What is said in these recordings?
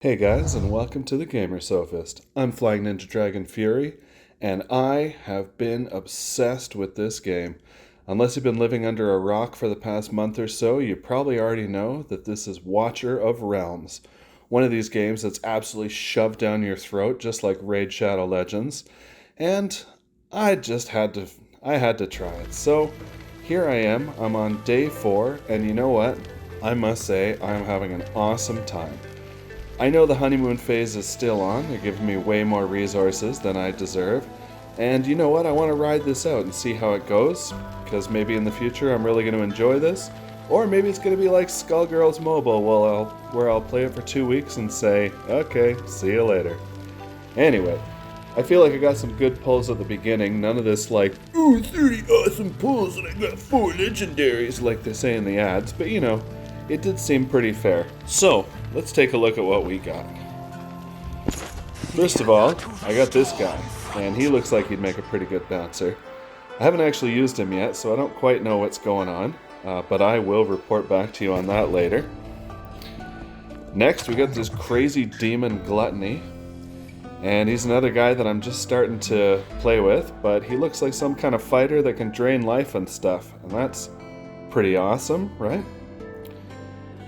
Hey guys, and welcome to the GamerSophist. I'm FlyingNinjaDragonFury, and I have been obsessed with this game. Unless you've been living under a rock for the past month or so, you probably already know that this is Watcher of Realms. One of these games that's absolutely shoved down your throat, just like Raid Shadow Legends. And I had to try it. So here I am, I'm on day 4, and you know what? I must say, I'm having an awesome time. I know the honeymoon phase is still on, they're giving me way more resources than I deserve, and you know what, I want to ride this out and see how it goes, because maybe in the future I'm really going to enjoy this, or maybe it's going to be like Skullgirls Mobile, where I'll play it for 2 weeks and say, okay, see you later. Anyway, I feel like I got some good pulls at the beginning, none of this like, ooh, 30 awesome pulls and I got 4 legendaries like they say in the ads, but you know, it did seem pretty fair. So, let's take a look at what we got. First of all, I got this guy, and he looks like he'd make a pretty good bouncer. I haven't actually used him yet, so I don't quite know what's going on, but I will report back to you on that later. Next, we got this crazy demon Gluttony, and he's another guy that I'm just starting to play with, but he looks like some kind of fighter that can drain life and stuff, and that's pretty awesome, right?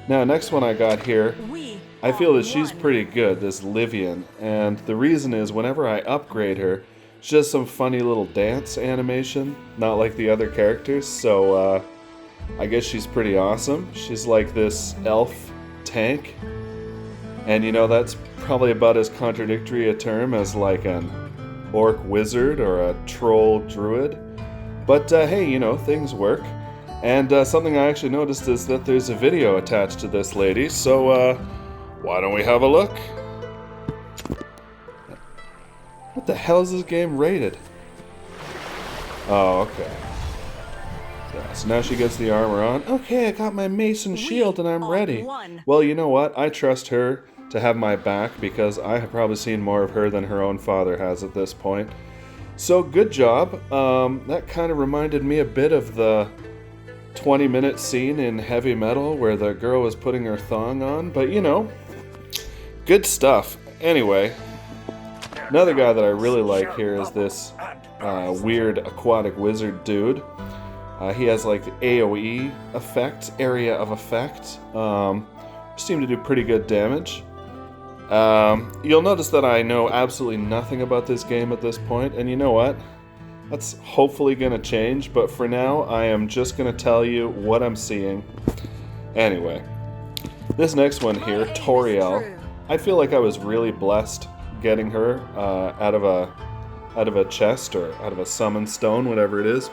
Now, next one I got here, I feel that she's pretty good, this Livian, and the reason is whenever I upgrade her, she does some funny little dance animation, not like the other characters, so I guess she's pretty awesome. She's like this elf tank, and you know, that's probably about as contradictory a term as like an orc wizard or a troll druid, but hey, you know, things work. And something I actually noticed is that there's a video attached to this lady, so why don't we have a look? What the hell is this game rated? Oh, okay. Yeah, so now she gets the armor on. Okay, I got my mace and shield and I'm ready. Well, you know what? I trust her to have my back because I have probably seen more of her than her own father has at this point. So, good job. That kind of reminded me a bit of the 20-minute scene in Heavy Metal where the girl was putting her thong on, but you know, good stuff. Anyway, another guy that I really like here is this weird aquatic wizard dude. He has like the AoE effect, area of effect. Seem to do pretty good damage. You'll notice that I know absolutely nothing about this game at this point, and you know what? That's hopefully going to change, but for now, I am just going to tell you what I'm seeing. Anyway, this next one here, Toriel, I feel like I was really blessed getting her out of a chest or out of a summon stone, whatever it is.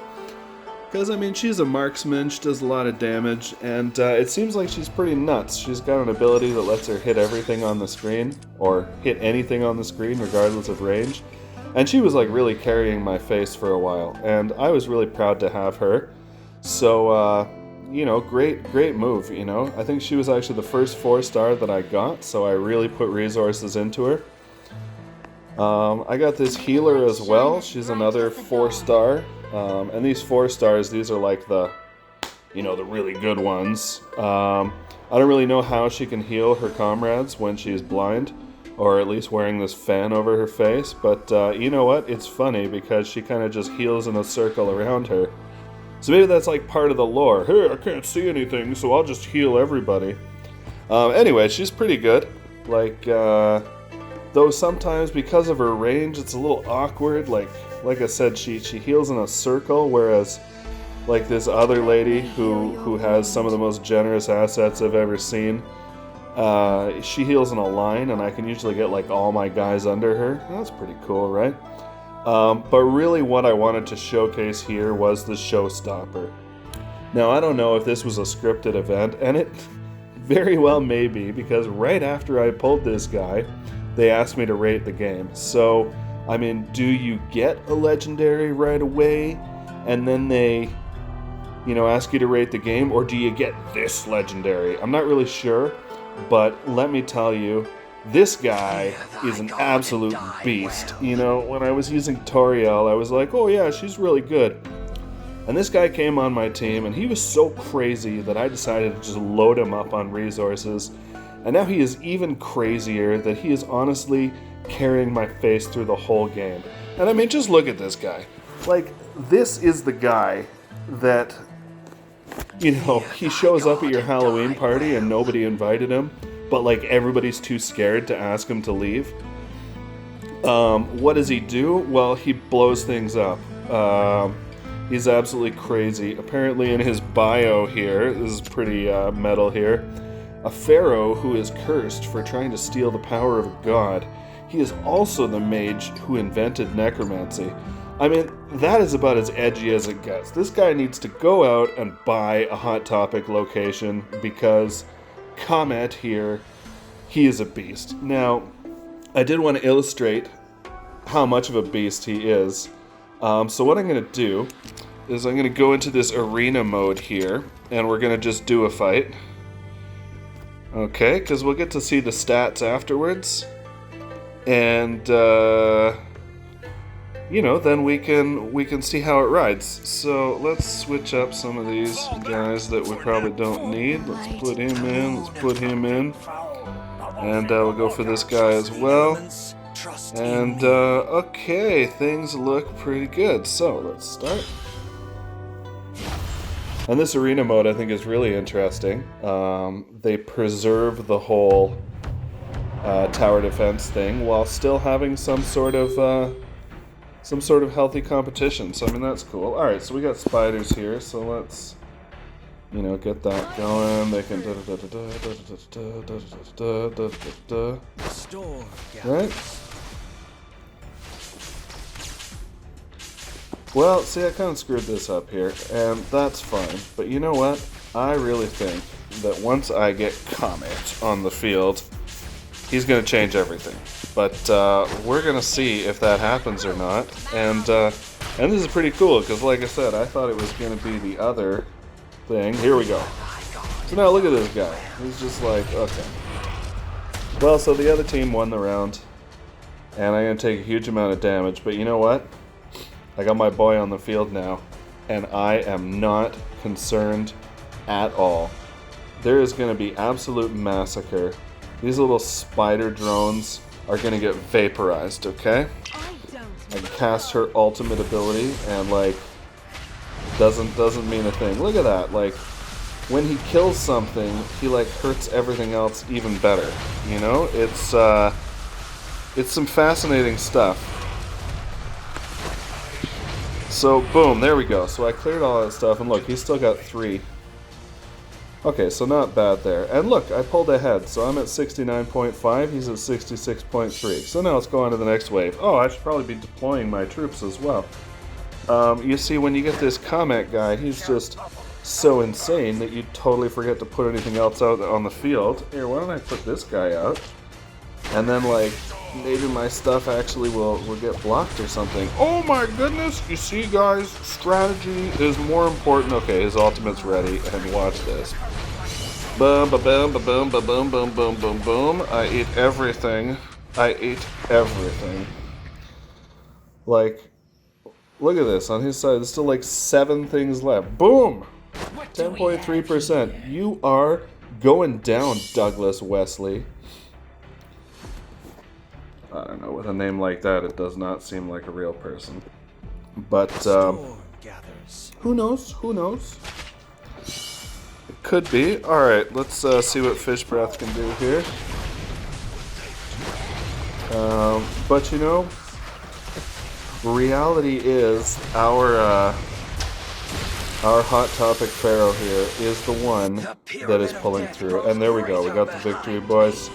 Because, I mean, she's a marksman, she does a lot of damage, and it seems like she's pretty nuts. She's got an ability that lets her hit everything on the screen, or hit anything on the screen, regardless of range. And she was like really carrying my face for a while, and I was really proud to have her. So, you know, great move, you know. I think she was actually the first 4-star that I got, so I really put resources into her. I got this healer as well. She's another 4-star. And these 4-stars, these are like the, you know, the really good ones. I don't really know how she can heal her comrades when she's blind, or at least wearing this fan over her face, but you know what? It's funny because she kind of just heals in a circle around her. So maybe that's like part of the lore. Hey, I can't see anything, so I'll just heal everybody. Anyway, she's pretty good. Like, though sometimes because of her range, it's a little awkward. Like I said, she heals in a circle, whereas like this other lady who has some of the most generous assets I've ever seen, she heals in a line, and I can usually get like all my guys under her. That's pretty cool, right? But really what I wanted to showcase here was the showstopper. Now, I don't know if this was a scripted event, and it very well may be, because right after I pulled this guy, they asked me to rate the game. So, I mean, do you get a legendary right away, and then they, you know, ask you to rate the game, or do you get this legendary? I'm not really sure. But let me tell you, this guy is an absolute beast. You know, when I was using Toriel, I was like, oh yeah, she's really good. And this guy came on my team, and he was so crazy that I decided to just load him up on resources. And now he is even crazier that he is honestly carrying my face through the whole game. And I mean, just look at this guy. Like, this is the guy that, you know, he shows up at your Halloween party and nobody invited him, but like everybody's too scared to ask him to leave. What does he do? Well, he blows things up. He's absolutely crazy. Apparently in his bio here, this is pretty metal here, a pharaoh who is cursed for trying to steal the power of a god. He is also the mage who invented necromancy. I mean, that is about as edgy as it gets. This guy needs to go out and buy a Hot Topic location because, comment here, he is a beast. Now, I did want to illustrate how much of a beast he is. So what I'm going to do is I'm going to go into this arena mode here, and we're going to just do a fight. Okay, because we'll get to see the stats afterwards. And, you know, then we can see how it rides. So let's switch up some of these guys that we probably don't need. Let's put him in, let's put him in. And we'll go for this guy as well. And, okay, things look pretty good. So, let's start. And this arena mode I think is really interesting. They preserve the whole tower defense thing while still having some sort of healthy competition. So, I mean, that's cool. Alright, so we got spiders here, so let's, you know, get that going. They can right? Well, see, I kind of screwed this up here, and that's fine. But you know what? I really think that once I get Comet on the field, he's going to change everything. But we're going to see if that happens or not. And this is pretty cool, because like I said, I thought it was going to be the other thing. Here we go. So now look at this guy. He's just like, okay. Well, so the other team won the round, and I'm going to take a huge amount of damage. But you know what? I got my boy on the field now, and I am not concerned at all. There is going to be absolute massacre. These little spider drones are going to get vaporized, okay? I cast her ultimate ability, and like, doesn't mean a thing. Look at that, like, when he kills something, he like hurts everything else even better, you know? It's some fascinating stuff. So, boom, there we go. So I cleared all that stuff, and look, he's still got 3. Okay, so not bad there. And look, I pulled ahead, so I'm at 69.5, he's at 66.3. So now let's go on to the next wave. Oh, I should probably be deploying my troops as well. You see, when you get this Comet guy, he's just so insane that you totally forget to put anything else out on the field. Here, why don't I put this guy out? And then, like, maybe my stuff actually will get blocked or something. Oh my goodness! You see, guys, strategy is more important. Okay, his ultimate's ready, and watch this. Boom, ba boom, ba boom, ba boom, boom, boom, boom, boom. I ate everything. I ate everything. Like, look at this. On his side, there's still like 7 things left. Boom! 10.3%. You are going down, Douglas Wesley. I don't know, with a name like that, it does not seem like a real person. But, who knows? Who knows? It could be. Alright, let's see what Fish Breath can do here. But, you know, reality is our Hot Topic Pharaoh here is the one that is pulling through. And there we go. We got the victory, boys.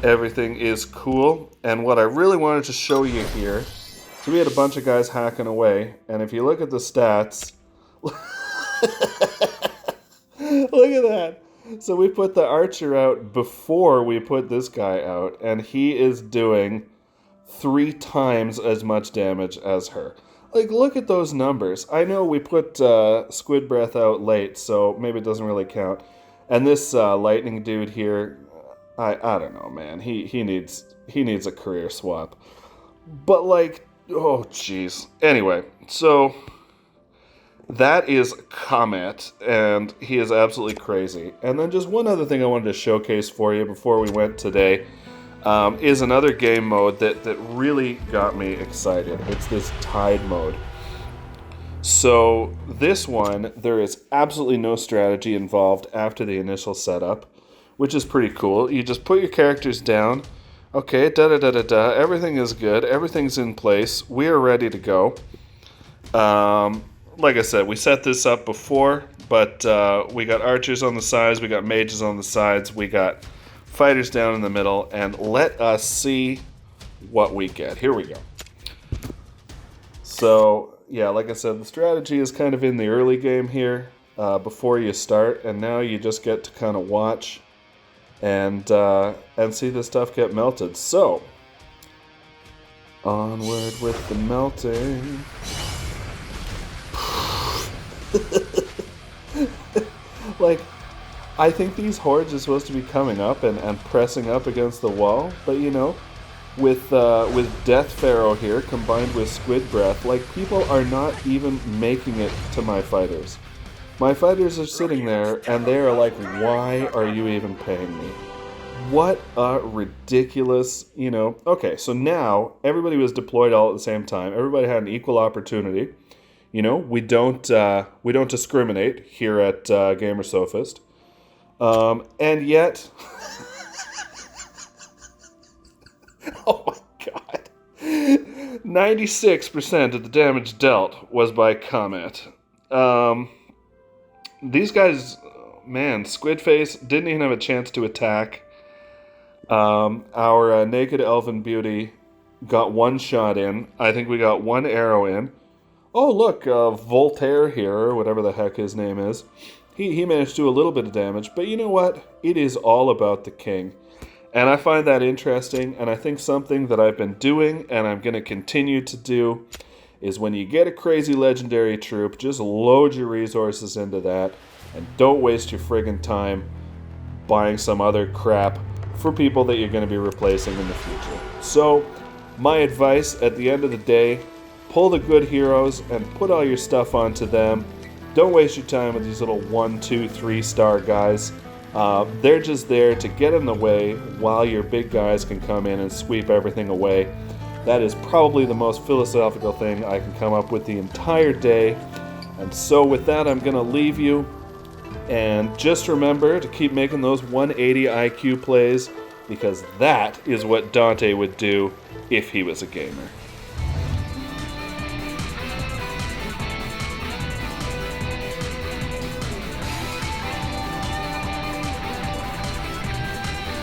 Everything is cool, and what I really wanted to show you here, so we had a bunch of guys hacking away, and if you look at the stats, look at that. So we put the archer out before we put this guy out, and he is doing 3 times as much damage as her. Like, look at those numbers. I know we put Squid Breath out late, so maybe it doesn't really count. And this lightning dude here, I don't know, man. He needs a career swap. But like, oh jeez. Anyway, so that is Comet, and he is absolutely crazy. And then just one other thing I wanted to showcase for you before we went today is another game mode that really got me excited. It's this Tide mode. So this one, there is absolutely no strategy involved after the initial setup, which is pretty cool. You just put your characters down. Okay, da-da-da-da-da, everything is good, everything's in place, we are ready to go. Like I said, we set this up before, but we got archers on the sides, we got mages on the sides, we got fighters down in the middle, and let us see what we get. Here we go. So, yeah, like I said, the strategy is kind of in the early game here, before you start, and now you just get to kind of watch and see the stuff get melted. So, onward with the melting. Like, I think these hordes are supposed to be coming up and pressing up against the wall, but you know, with Death Pharaoh here combined with Squid Breath, like, people are not even making it to my fighters. My fighters are sitting there and they are like, why are you even paying me? What a ridiculous, you know. Okay, so now everybody was deployed all at the same time. Everybody had an equal opportunity. You know, we don't discriminate here at GamerSophist. And yet, oh my god, 96% of the damage dealt was by Comet. These guys, man, Squidface didn't even have a chance to attack. Our Naked Elven Beauty got one shot in. I think we got one arrow in. Oh, look, Voltaire here, or whatever the heck his name is. He managed to do a little bit of damage, but you know what? It is all about the king. And I find that interesting, and I think something that I've been doing, and I'm going to continue to do, is when you get a crazy legendary troop, just load your resources into that, and don't waste your friggin' time buying some other crap for people that you're going to be replacing in the future. So, my advice at the end of the day, pull the good heroes and put all your stuff onto them. Don't waste your time with these little 1, 2, 3 star guys. They're just there to get in the way while your big guys can come in and sweep everything away. That is probably the most philosophical thing I can come up with the entire day. And so with that, I'm going to leave you. And just remember to keep making those 180 IQ plays, because that is what Dante would do if he was a gamer.